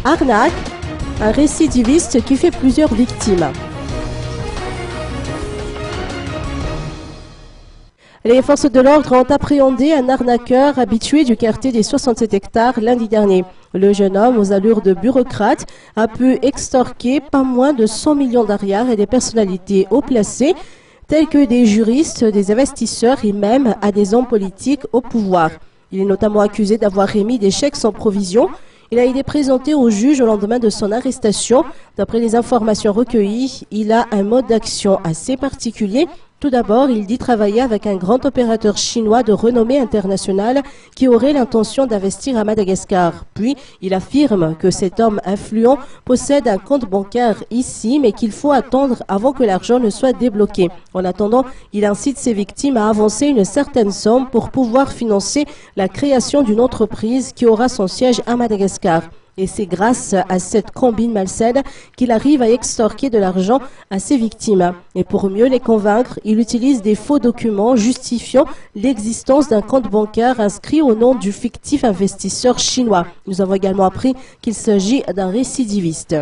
Arnaque, un récidiviste qui fait plusieurs victimes. Les forces de l'ordre ont appréhendé un arnaqueur habitué du quartier des 67 hectares lundi dernier. Le jeune homme, aux allures de bureaucrate, a pu extorquer pas moins de 100 millions d'ariars et des personnalités haut placées, tels que des juristes, des investisseurs et même à des hommes politiques au pouvoir. Il est notamment accusé d'avoir émis des chèques sans provision. Il a été présenté au juge au lendemain de son arrestation. D'après les informations recueillies, il a un mode d'action assez particulier. Tout d'abord, il dit travailler avec un grand opérateur chinois de renommée internationale qui aurait l'intention d'investir à Madagascar. Puis, il affirme que cet homme influent possède un compte bancaire ici, mais qu'il faut attendre avant que l'argent ne soit débloqué. En attendant, il incite ses victimes à avancer une certaine somme pour pouvoir financer la création d'une entreprise qui aura son siège à Madagascar. Et c'est grâce à cette combine malsaine qu'il arrive à extorquer de l'argent à ses victimes. Et pour mieux les convaincre, il utilise des faux documents justifiant l'existence d'un compte bancaire inscrit au nom du fictif investisseur chinois. Nous avons également appris qu'il s'agit d'un récidiviste.